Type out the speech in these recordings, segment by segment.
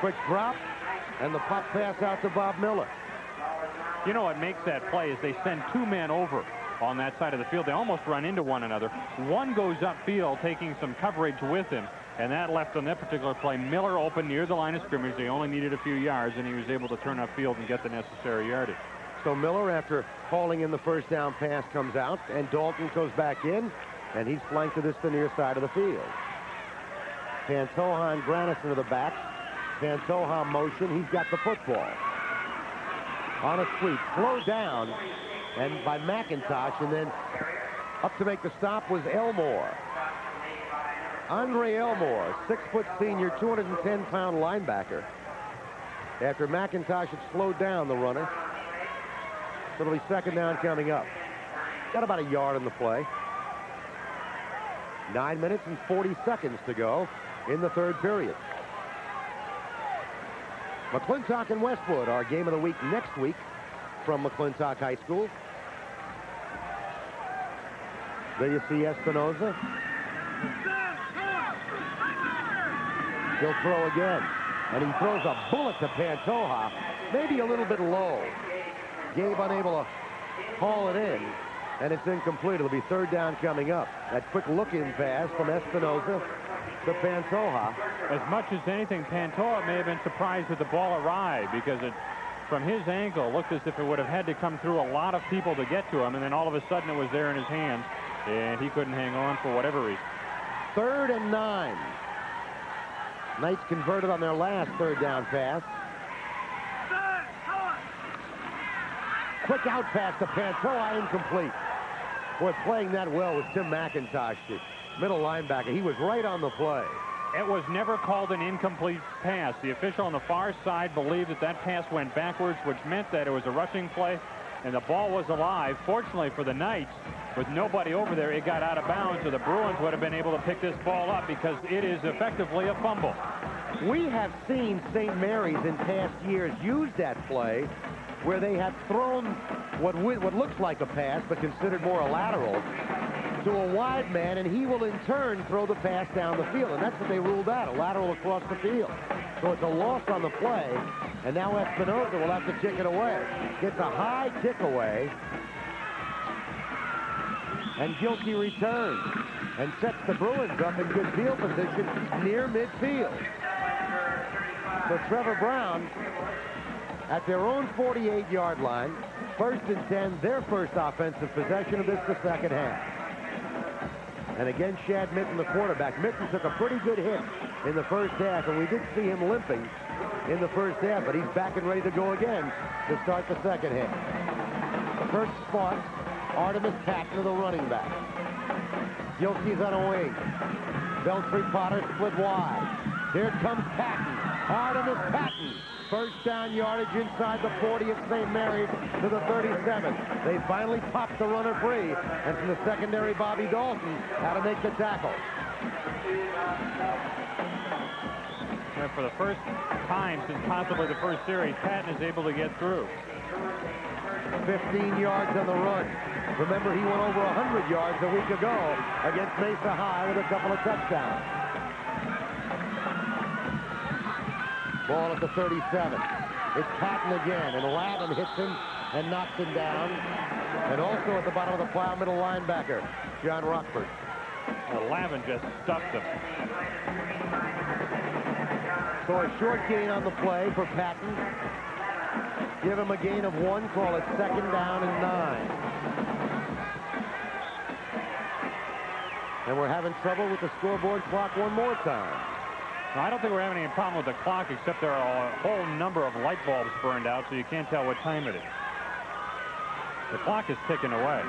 Quick drop, and the pop pass out to Bob Miller. You know what makes that play is they send two men over on that side of the field. They almost run into one another. One goes upfield, taking some coverage with him, and that left on that particular play Miller open near the line of scrimmage. They only needed a few yards, and he was able to turn upfield and get the necessary yardage. So Miller, after hauling in the first down pass, comes out, and Dalton goes back in, and he's flanked to this the near side of the field. Pantoja and Granison to the back. Pantoja motion. He's got the football. On a sweep, slowed down, and by McIntosh, and then up to make the stop was Elmore. Andre Elmore, 6-foot senior, 210-pound linebacker. After McIntosh had slowed down the runner. So it'll be second down coming up. Got about a yard in the play. 9 minutes and 40 seconds to go in the third period. McClintock and Westwood, our game of the week next week from McClintock High School. There you see Espinoza. He'll throw again, and he throws a bullet to Pantoja, maybe a little bit low. Gabe unable to haul it in, and it's incomplete. It'll be third down coming up. That quick look-in pass from Espinoza to Pantoja. As much as anything, Pantoja may have been surprised that the ball arrived, because it, from his angle, looked as if it would have had to come through a lot of people to get to him, and then all of a sudden it was there in his hands, and he couldn't hang on for whatever reason. 3rd and 9. Knights converted on their last third down pass. Quick out pass to Pantoja, incomplete. Boy, playing that well was Tim McIntosh, the middle linebacker. He was right on the play. It was never called an incomplete pass. The official on the far side believed that that pass went backwards, which meant that it was a rushing play, and the ball was alive. Fortunately for the Knights, with nobody over there, it got out of bounds, so the Bruins would have been able to pick this ball up, because it is effectively a fumble. We have seen St. Mary's in past years use that play where they have thrown what looks like a pass, but considered more a lateral, to a wide man, and he will in turn throw the pass down the field, and that's what they ruled out, a lateral across the field. So it's a loss on the play, and now Espinoza will have to kick it away. Gets a high kick away, and Gilkey returns and sets the Bruins up in good field position near midfield. So Trevor Browne at their own 48-yard line, 1st and 10, their first offensive possession of this, the second half. And again, Shad Mitten, the quarterback. Mitten took a pretty good hit in the first half, and we did see him limping in the first half, but he's back and ready to go again to start the second half. The first spot, Artemis Patton, the running back. Gilkey's on a wing. Beltry Potter split wide. Here comes Patton. Artemis Patton. First down yardage inside the 40 of St. Mary's to the 37. They finally popped the runner free, and from the secondary, Bobby Dalton had to make the tackle. And for the first time since possibly the first series, Patton is able to get through. 15 yards on the run. Remember, he went over 100 yards a week ago against Mesa High with a couple of touchdowns. Ball at the 37. It's Patton again, and Lavin hits him and knocks him down. And also at the bottom of the pile, middle linebacker, John Rockford. Lavin just stuffed him. So a short gain on the play for Patton. Give him a gain of 1, call it second down and 9. And we're having trouble with the scoreboard clock one more time. Now, I don't think we're having any problem with the clock, except there are a whole number of light bulbs burned out, so you can't tell what time it is. The clock is ticking away.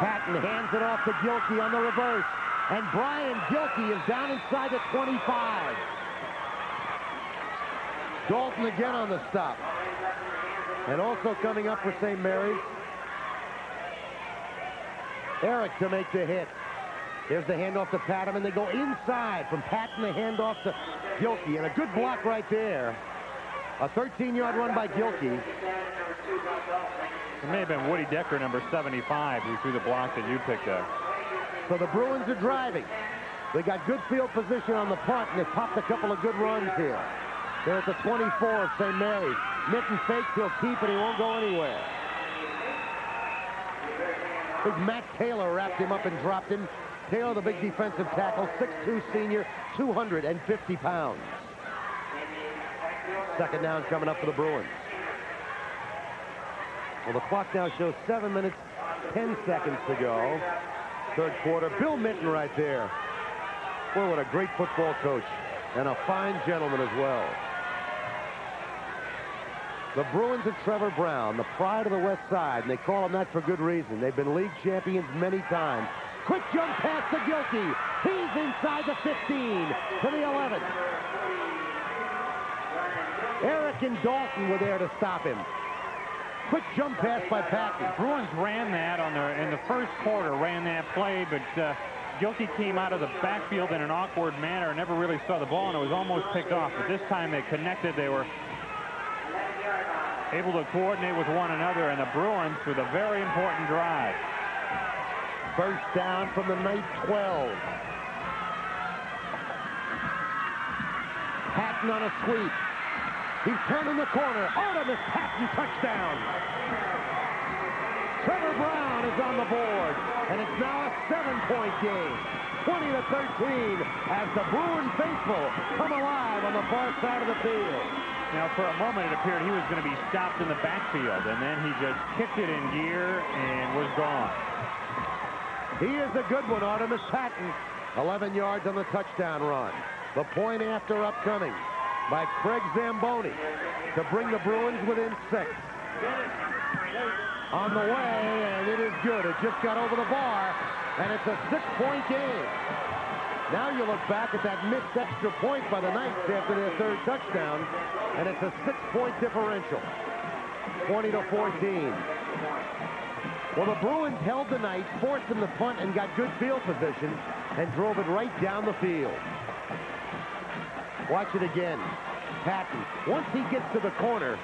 Patton hands it off to Gilkey on the reverse, and Brian Gilkey is down inside the 25. Dalton again on the stop. And also coming up for St. Mary's, Eric to make the hit. There's the handoff to Patton, and they go inside. From Patton, the handoff to Gilkey, and a good block right there. A 13-yard run by Gilkey. It may have been Woody Decker, number 75, who threw the block that you picked up. So the Bruins are driving. They got good field position on the punt, and they popped a couple of good runs here. They're at the 24 of St. Mary's. Mitten fakes, he'll keep it, he won't go anywhere. Big Matt Taylor wrapped him up and dropped him. Taylor, the big defensive tackle, 6'2" senior, 250 pounds. Second down coming up for the Bruins. Well, the clock now shows 7 minutes, 10 seconds to go. Third quarter. Bill Mitten right there. Boy, what a great football coach and a fine gentleman as well. The Bruins of Trevor Browne, the pride of the West Side, and they call him that for good reason. They've been league champions many times. Quick jump pass to Gilkey. He's inside the 15 to the 11. Eric and Dalton were there to stop him. Quick jump pass by Patton. Bruins ran that in the first quarter, ran that play, but Gilkey came out of the backfield in an awkward manner, never really saw the ball, and it was almost picked off. But this time they connected. They were able to coordinate with one another, and the Bruins with a very important drive. First down from the night 12. Patton on a sweep. He's turning the corner. Artemis Patton touchdown. Trevor Browne is on the board, and it's now a 7-point game. 20-13 as the Bruins faithful come alive on the far side of the field. Now, for a moment, it appeared he was going to be stopped in the backfield, and then he just kicked it in gear and was gone. He is a good one, Artemis Patton. 11 yards on the touchdown run. The point after upcoming by Craig Zamboni to bring the Bruins within 6. On the way, and it is good. It just got over the bar, and it's a 6-point game. Now you look back at that missed extra point by the Knights after their third touchdown, and it's a 6-point differential. 20-14. Well, the Bruins held the Knights, forced them to punt, and got good field position, and drove it right down the field. Watch it again. Patton, once he gets to the corner,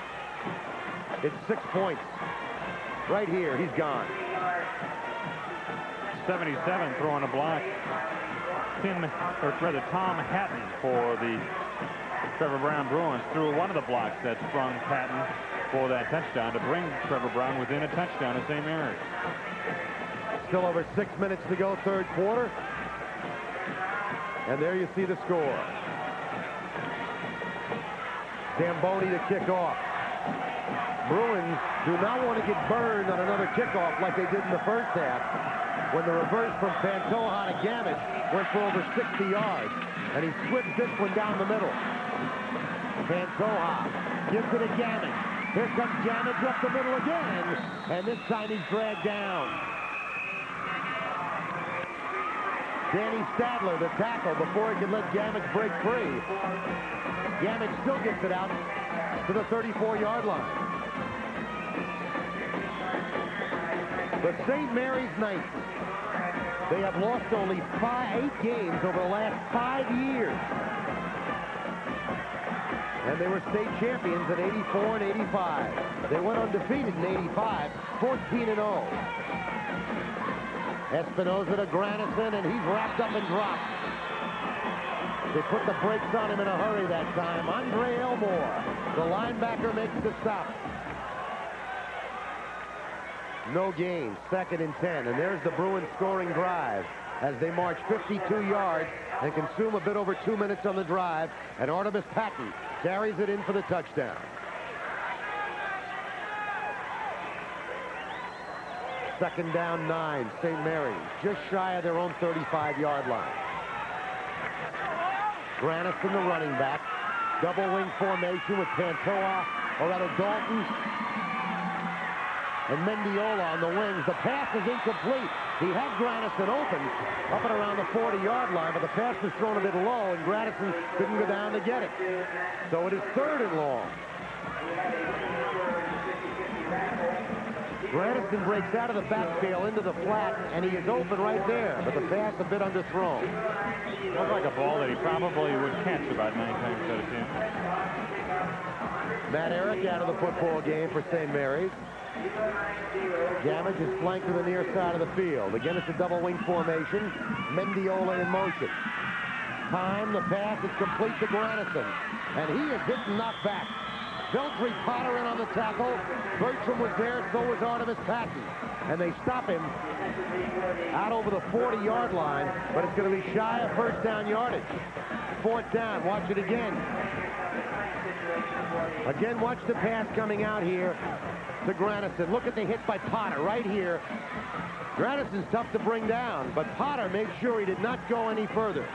it's 6 points. Right here, he's gone. 77 throwing a block. Tom Hatton for the Trevor Browne Bruins threw one of the blocks that sprung Patton for that touchdown to bring Trevor Browne within a touchdown at St. Mary's. Still over 6 minutes to go, third quarter. And there you see the score. Zamboni to kick off. Bruins do not want to get burned on another kickoff like they did in the first half, when the reverse from Pantoja to Gamage went for over 60 yards, and he slipped this one down the middle. Pantoja gives it to Gamage. Here comes Gamage up the middle again, and this time he's dragged down. Danny Stadler, the tackle, before he could let Gamage break free. Gamage still gets it out to the 34-yard line. The St. Mary's Knights, they have lost only 8 games over the last 5 years. And they were state champions in 84 and 85. They went undefeated in 85, 14-0. Espinoza to Granison, and he's wrapped up and dropped. They put the brakes on him in a hurry that time. Andre Elmore, the linebacker, makes the stop. No gain, 2nd and 10, and there's the Bruins scoring drive as they march 52 yards and consume a bit over 2 minutes on the drive, and Artemis Patton carries it in for the touchdown. Second down 9, St. Mary's, just shy of their own 35-yard line. Granison, the running back, double wing formation with Pantoja, or rather Dalton, and Mendiola on the wings. The pass is incomplete. He had Granison open up and around the 40-yard line, but the pass was thrown a bit low, and Granison couldn't go down to get it. So it is 3rd and long. Granison breaks out of the backfield into the flat, and he is open right there, but the pass a bit underthrown. Looked like a ball that he probably would catch about 9 times out of 10. Matt Eric out of the football game for St. Mary's. Gamage is flanked to the near side of the field. Again, it's a double wing formation. Mendiola in motion. time, the pass is complete to Granison. And he is hit and knocked back. Veltri Potter in on the tackle. Bertram was there, so was Artemis Patton. And they stop him out over the 40-yard line, but it's going to be shy of first down yardage. Fourth down. Watch it again. Again, watch the pass coming out here to Granison. Look at the hit by Potter right here. Granison's tough to bring down, but Potter made sure he did not go any further.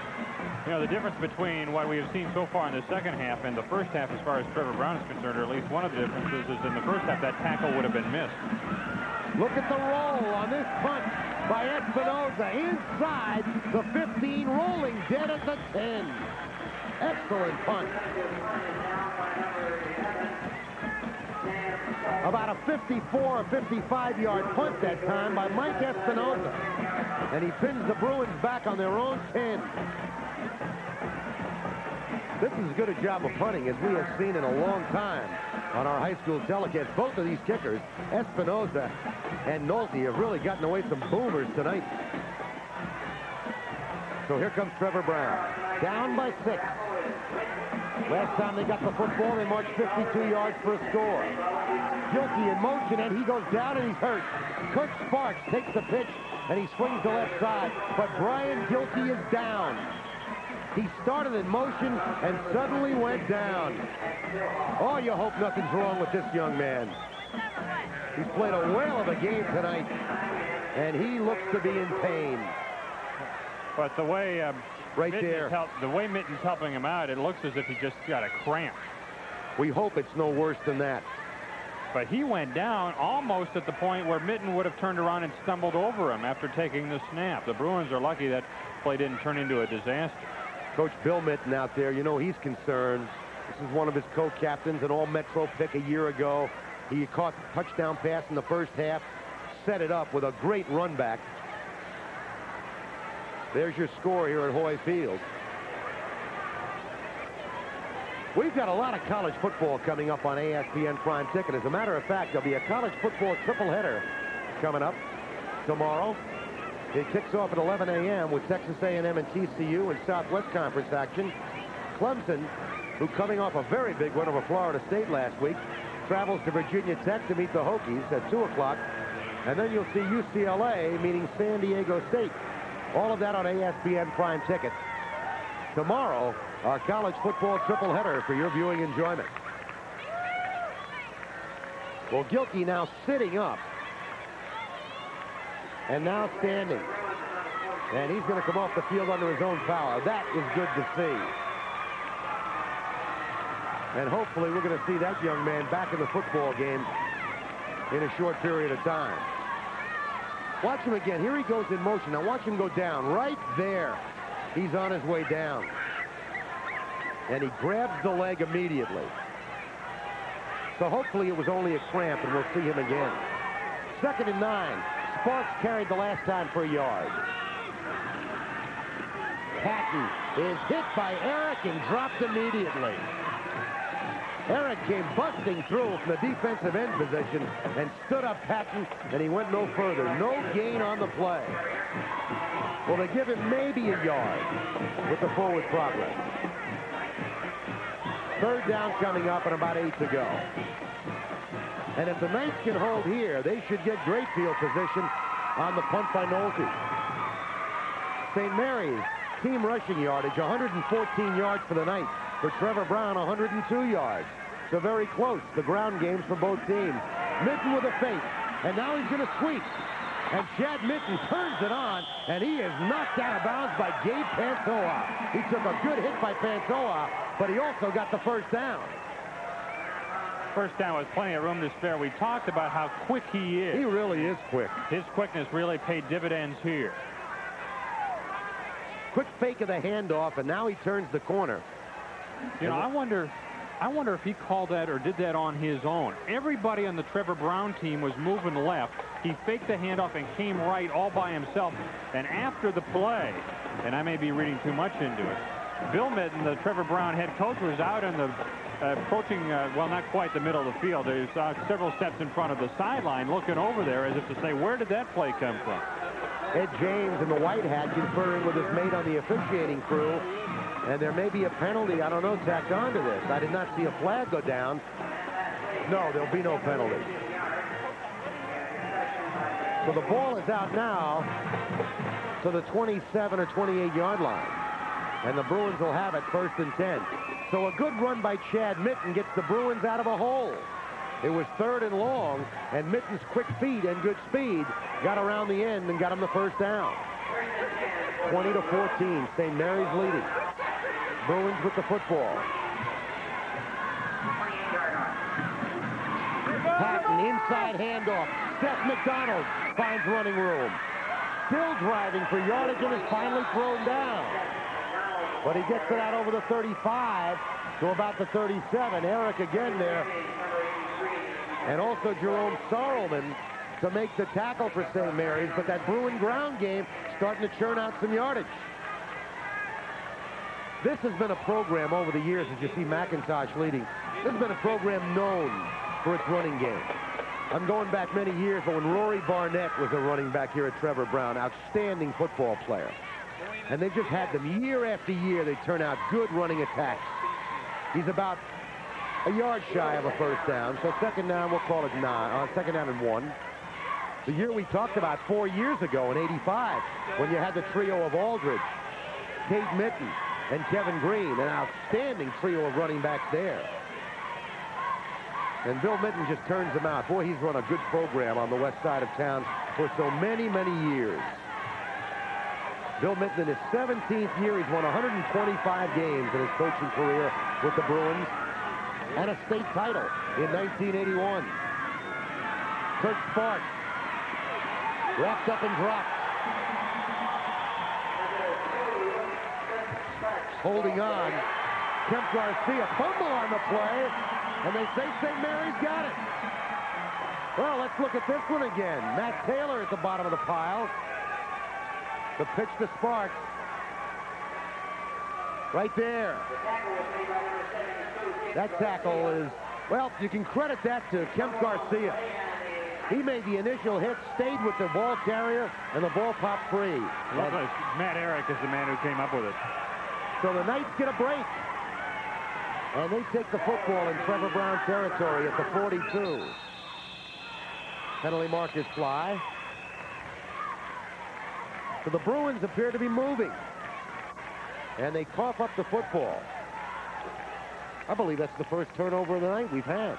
You know, the difference between what we have seen so far in the second half and the first half as far as Trevor Browne is concerned, or at least one of the differences, is in the first half that tackle would have been missed. Look at the roll on this punt by Espinoza inside the 15, rolling dead at the 10. Excellent punt. About a 54 or 55-yard punt that time by Mike Espinoza. And he pins the Bruins back on their own 10. This is as good a job of punting as we have seen in a long time on our high school telecast. Both of these kickers, Espinoza and Nolte, have really gotten away some boomers tonight. So here comes Trevor Browne. Down by 6. Last time they got the football, they marched 52 yards for a score. Gilkey in motion, and he goes down and he's hurt. Kurt Sparks takes the pitch, and he swings the left side. But Brian Gilkey is down. He started in motion and suddenly went down. Oh, you hope nothing's wrong with this young man. He's played a whale of a game tonight, and he looks to be in pain. But the way right there, the way Mitten's helping him out, it looks as if he just got a cramp. We hope it's no worse than that. But he went down almost at the point where Mitten would have turned around and stumbled over him after taking the snap. The Bruins are lucky that play didn't turn into a disaster. Coach Bill Mitten out there, you know he's concerned. This is one of his co-captains, an all-Metro pick a year ago. He caught the touchdown pass in the first half, set it up with a great run back. There's your score here at Hoy Field. We've got a lot of college football coming up on ASPN Prime Ticket. As a matter of fact, there'll be a college football tripleheader coming up tomorrow. It kicks off at 11 a.m. with Texas A&M and TCU in Southwest Conference action. Clemson, who coming off a very big win over Florida State last week, travels to Virginia Tech to meet the Hokies at 2 o'clock. And then you'll see UCLA meeting San Diego State. All of that on ASPN Prime Ticket. Tomorrow, our college football tripleheader for your viewing enjoyment. Well, Gilkey now sitting up. And now standing. And he's going to come off the field under his own power. That is good to see. And hopefully we're going to see that young man back in the football game in a short period of time. Watch him again. Here he goes in motion. Now watch him go down. Right there. He's on his way down. And he grabs the leg immediately. So hopefully it was only a cramp and we'll see him again. 2nd and 9. Sparks carried the last time for a yard. Patton is hit by Eric and dropped immediately. Eric came busting through from the defensive end position and stood up Patton, and he went no further. No gain on the play. Well, they give him maybe a yard with the forward progress. 3rd down coming up and about 8 to go. And if the Knights can hold here, they should get great field position on the punt by Nolte. St. Mary's team rushing yardage, 114 yards for the Knights. For Trevor Browne, 102 yards. So very close, the ground games for both teams. Mitten with a fake, and now he's going to sweep. And Chad Mitten turns it on, and he is knocked out of bounds by Gabe Pantoja. He took a good hit by Pantoja, but he also got the first down. First down with plenty of room to spare. We talked about how quick he is. He really is quick. His quickness really paid dividends here. Quick fake of the handoff, and now he turns the corner. You know, I wonder if he called that or did that on his own. Everybody on the Trevor Browne team was moving left. He faked the handoff and came right all by himself. And after the play, and I may be reading too much into it, Bill Mitten, the Trevor Browne head coach, was out in the approaching, well, not quite the middle of the field. He was several steps in front of the sideline looking over there as if to say, where did that play come from? Ed James in the white hat conferring with his mate on the officiating crew. And there may be a penalty, I don't know, tacked onto this. I did not see a flag go down. No, there'll be no penalty. So the ball is out now to the 27 or 28-yard line. And the Bruins will have it 1st and 10. So a good run by Chad Mitten gets the Bruins out of a hole. It was 3rd and long, and Mitten's quick feet and good speed got around the end and got him the 1st down. 20-14, St. Mary's leading. Bruins with the football. Patton, inside handoff. Seth McDonald finds running room. Still driving for yardage and is finally thrown down. But he gets it out over the 35 to about the 37. Eric again there. And also Jerome Sorrelman to make the tackle for St. Mary's. But that Bruin ground game starting to churn out some yardage. This has been a program over the years, as you see McIntosh leading. This has been a program known for its running game. I'm going back many years, but when Rory Barnett was a running back here at Trevor Browne, outstanding football player. And they've just had them year after year. They turn out good running attacks. He's about a yard shy of a 1st down. So 2nd down, we'll call it 2nd down and 1. The year we talked about 4 years ago in '85, when you had the trio of Aldridge, Kate Mitten, and Kevin Green, an outstanding trio of running backs there. And Bill Mitten just turns them out. Boy, he's run a good program on the west side of town for so many, many years. Bill Mitten in his 17th year, he's won 125 games in his coaching career with the Bruins and a state title in 1981. Kurt Sparks wrapped up and dropped. Holding on. Kemp Garcia, fumble on the play, and they say St. Mary's got it. Well, let's look at this one again. Matt Taylor at the bottom of the pile. The pitch to Sparks. Right there. That tackle is, well, you can credit that to Kemp Garcia. He made the initial hit, stayed with the ball carrier, and the ball popped free. Matt Eric is the man who came up with it. So the Knights get a break. And they take the football in Trevor Browne territory at the 42. Penalty markers fly. So the Bruins appear to be moving. And they cough up the football. I believe that's the first turnover of the night we've had.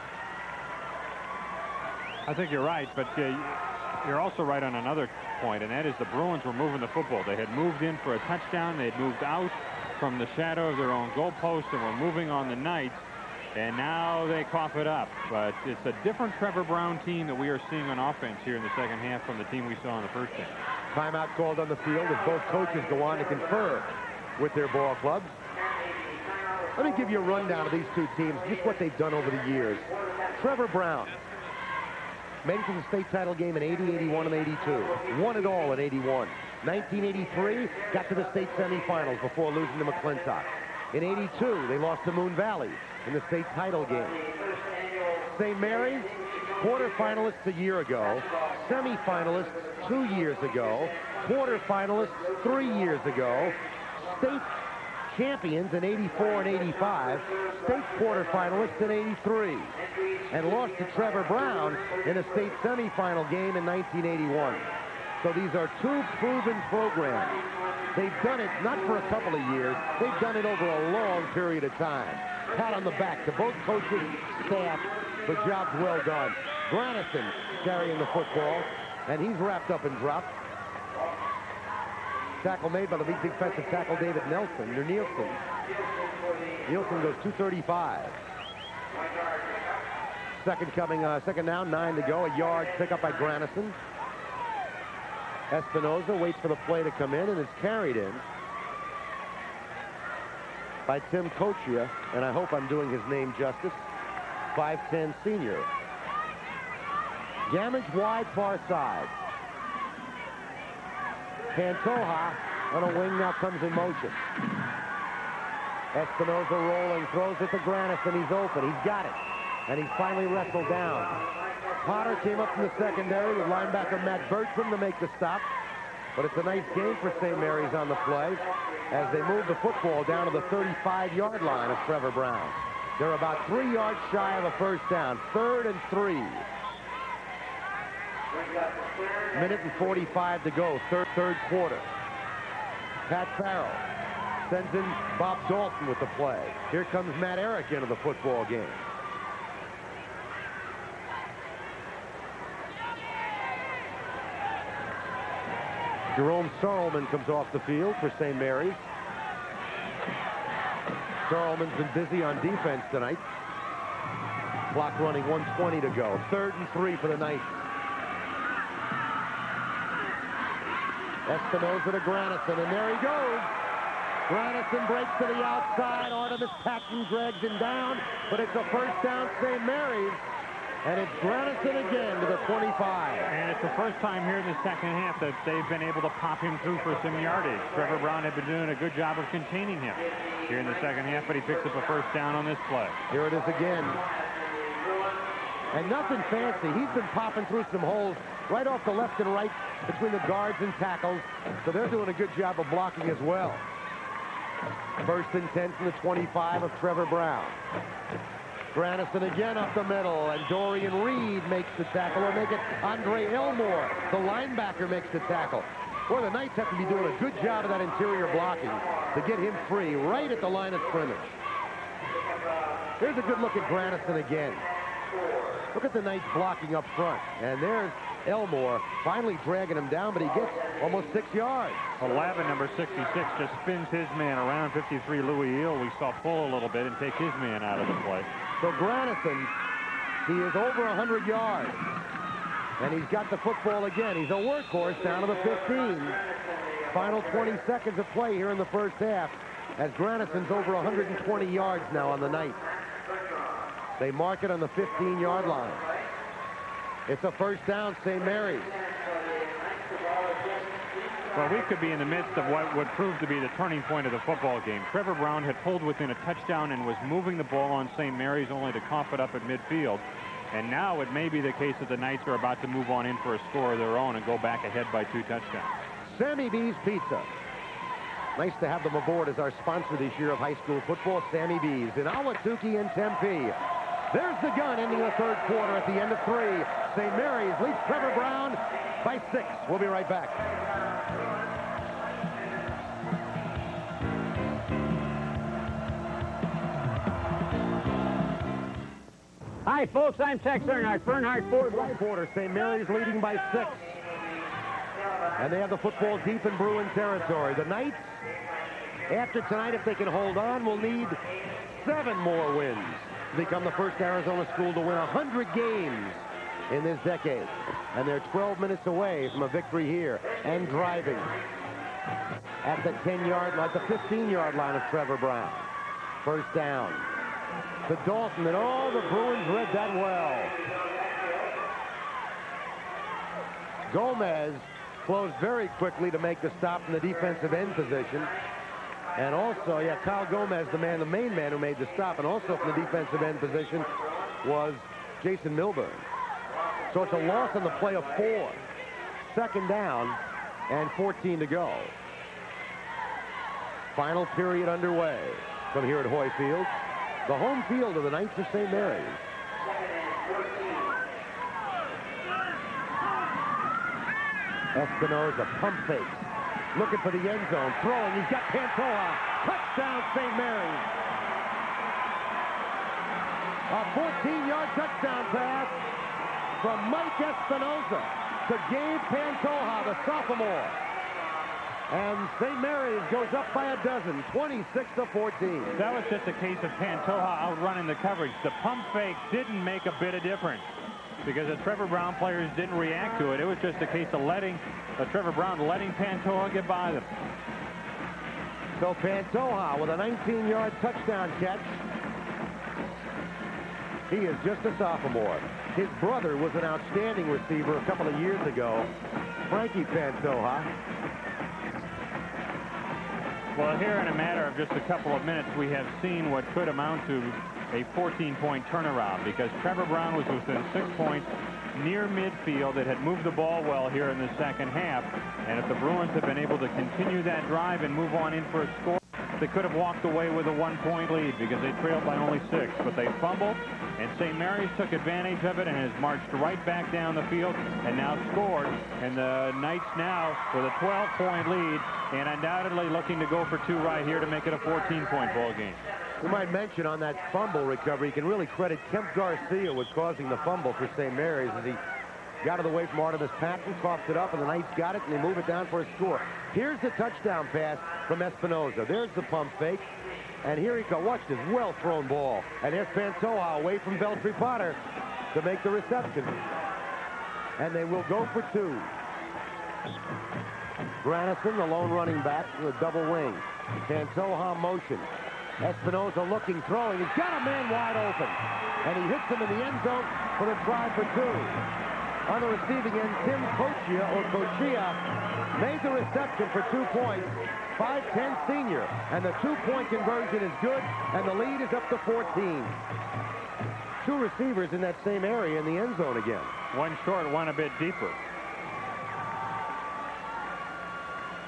I think you're right, but you're also right on another point, and that is the Bruins were moving the football. They had moved in for a touchdown. They had moved out from the shadow of their own goalpost and were moving on the Knights, and now they cough it up. But it's a different Trevor Browne team that we are seeing on offense here in the 2nd half from the team we saw in the 1st half. Timeout called on the field as both coaches go on to confer with their ball clubs. Let me give you a rundown of these two teams, just what they've done over the years. Trevor Browne made it to the state title game in 80, 81, and 82. Won it all in 81. 1983, got to the state semifinals before losing to McClintock. In 82, they lost to Moon Valley in the state title game. St. Mary's, quarterfinalists a year ago, semifinalists 2 years ago, quarterfinalists 3 years ago, state champions in 84 and 85, state quarterfinalists in 83, and lost to Trevor Browne in a state semifinal game in 1981. So these are two proven programs. They've done it not for a couple of years, they've done it over a long period of time. Pat on the back to both coaches, staff, for jobs well done. Granison carrying the football, and he's wrapped up and dropped. Tackle made by the big defensive tackle David Nielsen. Nielsen goes 235. Second down, 9 to go. A yard pickup by Granison. Espinoza waits for the play to come in and is carried in by Tim Kochia, and I hope I'm doing his name justice. 5'10" senior. Gamage wide far side. Pantoja on a wing now comes in motion. Espinoza rolling, throws it to Granison. He's open. He's got it. And he's finally wrestled down. Potter came up from the secondary with linebacker Matt Bertram to make the stop. But it's a nice game for St. Mary's on the play as they move the football down to the 35-yard line of Trevor Browne. They're about 3 yards shy of a first down. 3rd and 3. Minute and 45 to go, third quarter. Pat Farrell sends in Bob Dalton with the play. Here comes Matt Eric into the football game. Jerome Sarleman comes off the field for St. Mary's. Sarleman's been busy on defense tonight. Clock running, 1:20 to go. 3rd and 3 for the Knights. Espinosa to Granison, and there he goes. Granison breaks to the outside. Artemis Patton drags him down, but it's a first down, St. Mary's. And it's Granison again to the 25. And it's the first time here in the second half that they've been able to pop him through for some yardage. Trevor Browne had been doing a good job of containing him here in the second half, but he picks up a first down on this play. Here it is again. And nothing fancy. He's been popping through some holes right off the left and right between the guards and tackles. So they're doing a good job of blocking as well. 1st and 10 from the 25 of Trevor Browne. Granison again up the middle, and Dorian Reed makes the tackle, or make it Andre Elmore, the linebacker, makes the tackle. Boy, the Knights have to be doing a good job of that interior blocking to get him free right at the line of scrimmage. Here's a good look at Granison again. Look at the Knights blocking up front, and there's Elmore finally dragging him down, but he gets almost 6 yards. 11, number 66, just spins his man around. 53, Louis Eel, we saw pull a little bit and take his man out of the play. So Granison, he is over 100 yards. And he's got the football again. He's a workhorse down to the 15. Final 20 seconds of play here in the first half as Granison's over 120 yards now on the night. They mark it on the 15-yard line. It's a first down, St. Mary's. Well, we could be in the midst of what would prove to be the turning point of the football game. Trevor Browne had pulled within a touchdown and was moving the ball on St. Mary's, only to cough it up at midfield. And now it may be the case that the Knights are about to move on in for a score of their own and go back ahead by 2 touchdowns. Sammy B's Pizza. Nice to have them aboard as our sponsor this year of high school football, Sammy B's in Ahwatukee and Tempe. There's the gun ending the third quarter at the end of 3. St. Mary's leads Trevor Browne by 6. We'll be right back. Hi, folks. I'm Tex Earnhardt. Bernhardt Ford. Fourth quarter, St. Mary's leading by 6. And they have the football deep in Bruin territory. The Knights, after tonight, if they can hold on, will need 7 more wins to become the first Arizona school to win 100 games in this decade. And they're 12 minutes away from a victory here and driving at the 10-yard line, the 15-yard line of Trevor Browne. First down to Dalton, and all the Bruins read that well. Gomez closed very quickly to make the stop in the defensive end position. And also, yeah, Kyle Gomez, the main man who made the stop, and also from the defensive end position was Jason Milburn. So it's a loss on the play of 4. Second down and 14 to go. Final period underway from here at Hoy Field. The home field of the Knights of St. Mary's. Espinosa pump fakes, looking for the end zone, throwing. He's got Pantoja. Touchdown, St. Mary's. A 14-yard touchdown pass from Mike Espinosa to Gabe Pantoja, the sophomore. And St. Mary's goes up by a dozen, 26-14. That was just a case of Pantoja outrunning the coverage. The pump fake didn't make a bit of difference because the Trevor Browne players didn't react to it. It was just a case of Trevor Browne letting Pantoja get by them. So Pantoja with a 19-yard touchdown catch. He is just a sophomore. His brother was an outstanding receiver a couple of years ago, Frankie Pantoja. Well, here in a matter of just a couple of minutes, we have seen what could amount to a 14-point turnaround because Trevor Browne was within 6 points near midfield. It had moved the ball well here in the second half, and if the Bruins had been able to continue that drive and move on in for a score, they could have walked away with a 1-point lead because they trailed by only 6. But they fumbled, and St. Mary's took advantage of it and has marched right back down the field and now scored. And the Knights now with a 12-point lead and undoubtedly looking to go for 2 right here to make it a 14-point ball game. We might mention on that fumble recovery, you can really credit Kemp Garcia with causing the fumble for St. Mary's as he got it away from Artemis Patton, coughed it up, and the Knights got it, and they move it down for a score. Here's the touchdown pass from Espinoza. There's the pump fake, and here he goes. Watch this well-thrown ball. And there's Pantoja away from Beltry Potter to make the reception. And they will go for 2. Granison, the lone running back, with a double wing. Pantoja motion. Espinoza looking, throwing. He's got a man wide open. And he hits him in the end zone for the try for 2. On the receiving end, Tim Cochia made the reception for 2 points. 5'10" senior. And the 2-point conversion is good, and the lead is up to 14. 2 receivers in that same area in the end zone again. One short, one a bit deeper.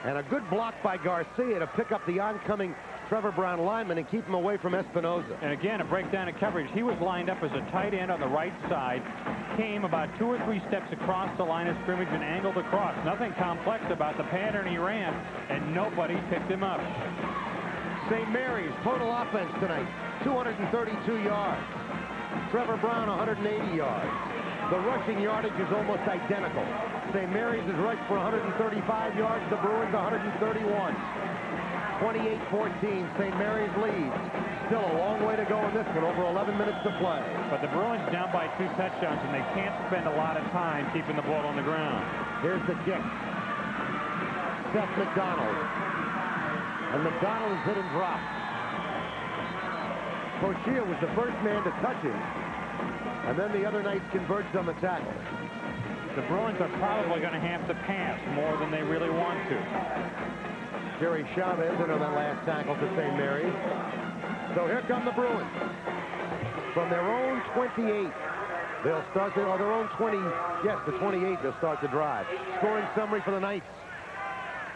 And a good block by Garcia to pick up the oncoming Trevor Browne lineman and keep him away from Espinoza. And again, a breakdown of coverage. He was lined up as a tight end on the right side, came about 2 or 3 steps across the line of scrimmage and angled across. Nothing complex about the pattern he ran, and nobody picked him up. St. Mary's total offense tonight, 232 yards. Trevor Browne, 180 yards. The rushing yardage is almost identical. St. Mary's has rushed for 135 yards. The Bruins, 131. 28-14, St. Mary's leads. Still a long way to go in this one, over 11 minutes to play. But the Bruins down by 2 touchdowns, and they can't spend a lot of time keeping the ball on the ground. Here's the kick. Seth McDonald. And McDonald is hit and dropped. Cochia was the first man to touch him, and then the other Knights converged on the tackle. The Bruins are probably going to have to pass more than they really want to. Jerry Chavez in on that last tackle to St. Mary's. So here come the Bruins. From their own 28, they'll start their own 20. Yes, the 28, they'll start the drive. Scoring summary for the Knights.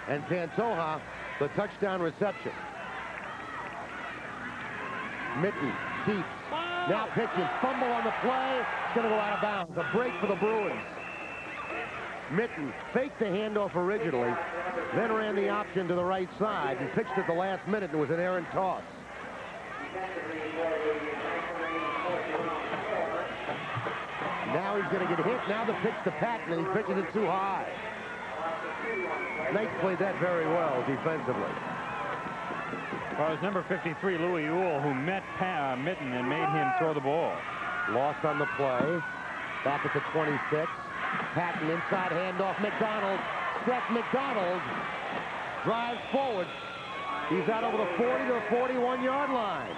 And Pantoja, the touchdown reception. Mitten, deep. Now pitches, fumble on the play. It's going to go out of bounds. A break for the Bruins. Mitten faked the handoff originally, then ran the option to the right side and pitched at the last minute. It was an errant toss. Now he's going to get hit. Now the pitch to Patton, and he pitches it too high. Knights played that very well defensively. Well, it was number 53, Louis Uhl, who met Mitten and made him throw the ball. Lost on the play. Back at the 26. Patton inside handoff. McDonald. Seth McDonald drives forward. He's out over the 40 to the 41-yard line.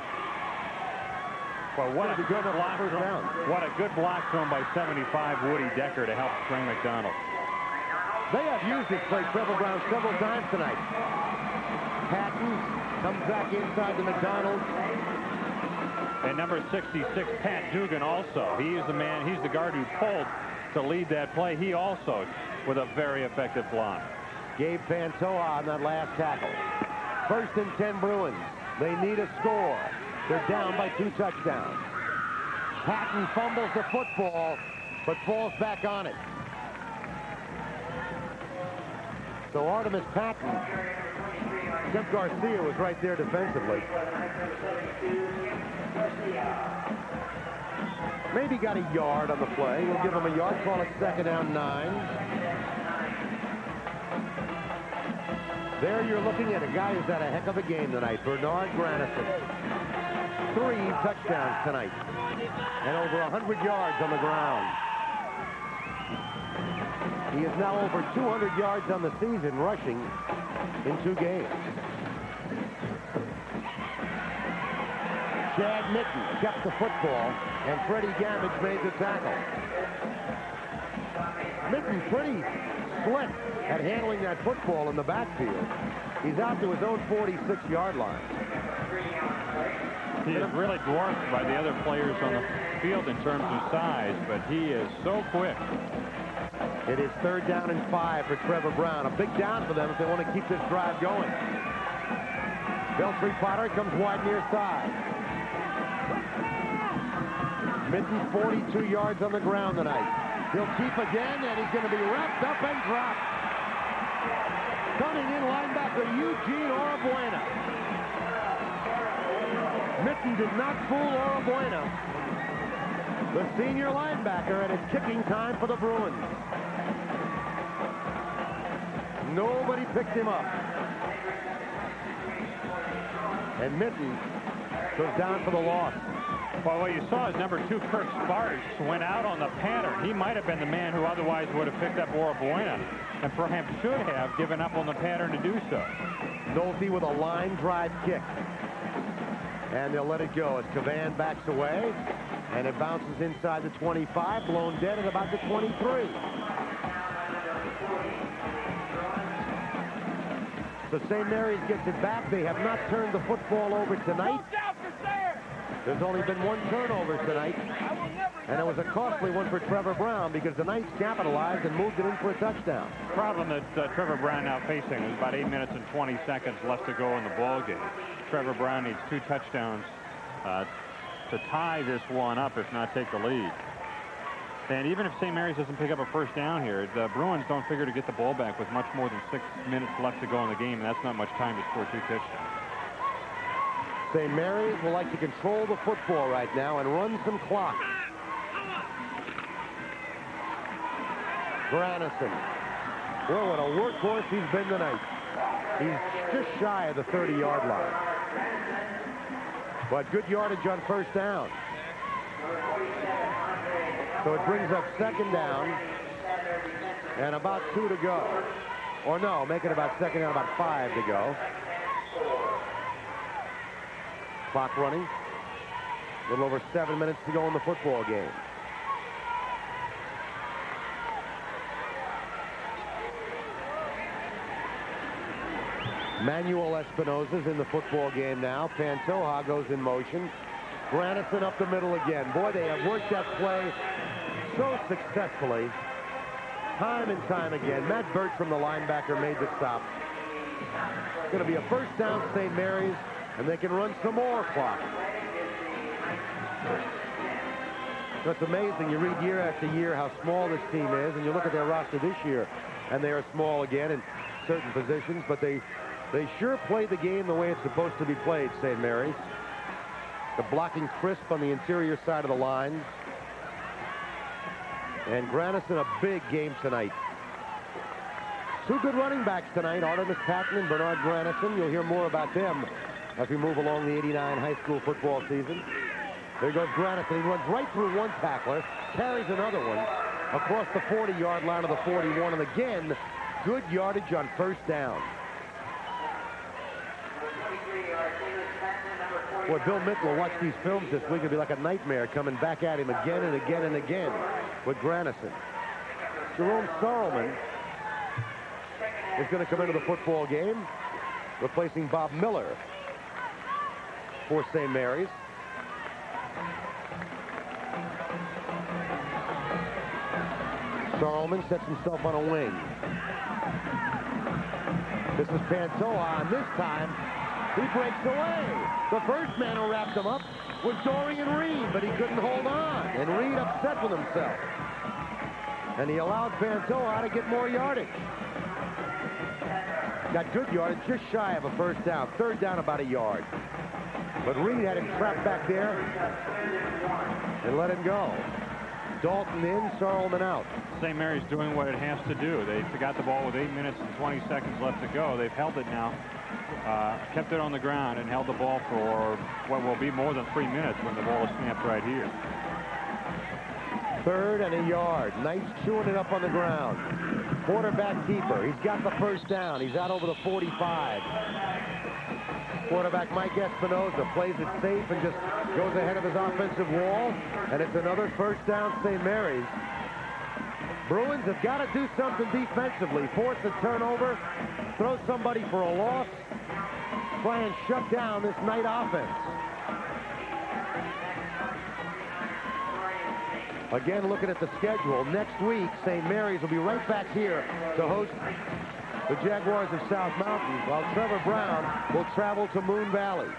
Well, what a good block thrown. What a good block thrown by 75 Woody Decker to help string McDonald. They have used this play, Trevor Browne, several times tonight. Patton comes back inside to McDonald. And number 66, Pat Dugan, also. He is the man, he's the guard who pulled to lead that play. He also with a very effective block. Gabe Pantoja on that last tackle. 1st and 10 Bruins. They need a score. They're down by 2 touchdowns. Patton fumbles the football, but falls back on it. So Artemis Patton, Kemp Garcia was right there defensively. Maybe got a yard on the play. We'll give him a yard, call it 2nd down 9. There you're looking at a guy who's had a heck of a game tonight, Bernard Granison. 3 touchdowns tonight, and over 100 yards on the ground. He is now over 200 yards on the season rushing in 2 games. Chad Mitten kept the football, and Freddie Gammage made the tackle. Mitten pretty slick at handling that football in the backfield. He's out to his own 46-yard line. He is really dwarfed by the other players on the field in terms of size, but he is so quick. It is 3rd down and 5 for Trevor Browne. A big down for them if they want to keep this drive going. Beltry Potter comes wide near side. Mitten's 42 yards on the ground tonight. He'll keep again, and he's going to be wrapped up and dropped. Coming in, linebacker Eugene Orabuena. Mitten did not fool Orabuena, the senior linebacker, and it's kicking time for the Bruins. Nobody picked him up. And Mitten goes down for the loss. Well, what you saw is number 2, Kirk Sparks, went out on the pattern. He might have been the man who otherwise would have picked up Orabuena, and perhaps should have given up on the pattern to do so. Nolte with a line drive kick. And they'll let it go as Cavan backs away, and it bounces inside the 25, blown dead at about the 23. So St. Mary's gets it back. They have not turned the football over tonight. There's only been 1 turnover tonight, and it was a costly one for Trevor Browne because the Knights capitalized and moved it in for a touchdown. The problem that Trevor Browne now facing is about 8 minutes and 20 seconds left to go in the ball game. Trevor Browne needs 2 touchdowns to tie this one up, if not take the lead. And even if St. Mary's doesn't pick up a first down here, the Bruins don't figure to get the ball back with much more than 6 minutes left to go in the game, and that's not much time to score 2 touchdowns. St. Mary's will like to control the football right now and run some clock. Granison. Well, what a workhorse he's been tonight. He's just shy of the 30-yard line. But good yardage on first down. So it brings up 2nd down and about 2 to go. Or no, make it about 2nd down, about 5 to go. Clock running. A little over 7 minutes to go in the football game. Manuel Espinosa's in the football game now. Pantoja goes in motion. Granison up the middle again. Boy, they have worked that play so successfully. Time and time again. Matt Burt from the linebacker made the stop. It's going to be a first down, St. Mary's, and they can run some more clock. It's amazing. You read year after year how small this team is, and you look at their roster this year, and they are small again in certain positions, but they sure play the game the way it's supposed to be played, St. Mary's. The blocking crisp on the interior side of the line. And Granison, a big game tonight. 2 good running backs tonight, Artemis Patton and Bernard Granison. You'll hear more about them as we move along the '89 high school football season. There goes Granison. He runs right through one tackler, carries another one across the 40-yard line of the 41, and again, good yardage on first down. Boy, Bill Mitt will watch these films this week. It'll be like a nightmare coming back at him again and again and again with Granison. Jerome Sorrelman is going to come into the football game, replacing Bob Miller for St. Mary's. Sorrelman sets himself on a wing. This is Pantoja, and this time he breaks away. The first man who wrapped him up was Dorian Reed, but he couldn't hold on, and Reed upset with himself. And he allowed Pantoja to get more yardage. Got good yardage, just shy of a first down. Third down, about a yard. But Reed had him trapped back there and let him go. Dalton in, Sorrelman out. St. Mary's doing what it has to do. They got the ball with 8 minutes and 20 seconds left to go. They've held it now, kept it on the ground, and held the ball for what will be more than 3 minutes when the ball is snapped right here. 3rd and a yard. Knights chewing it up on the ground. Quarterback keeper. He's got the first down. He's out over the 45. Quarterback Mike Espinosa plays it safe and just goes ahead of his offensive wall. And it's another first down, St. Mary's. Bruins have got to do something defensively. Force a turnover, throw somebody for a loss, try and shut down this Knight offense. Again, looking at the schedule, next week, St. Mary's will be right back here to host the Jaguars of South Mountain, while Trevor Browne will travel to Moon Valley.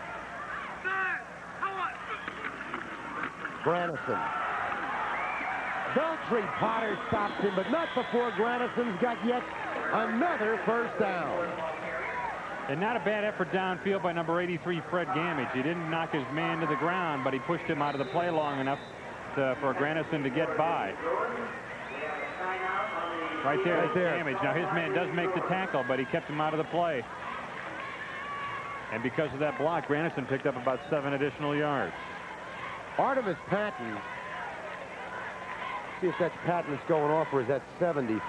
Granison. Beltry Potter stops him, but not before Granison's got yet another first down. And not a bad effort downfield by number 83, Fred Gamage. He didn't knock his man to the ground, but he pushed him out of the play long enough for Granison to get by. Right there, Gamage. Now, his man does make the tackle, but he kept him out of the play. And because of that block, Granison picked up about 7 additional yards. Artemis Patton. See if that's Patton that's going off, or is that 70?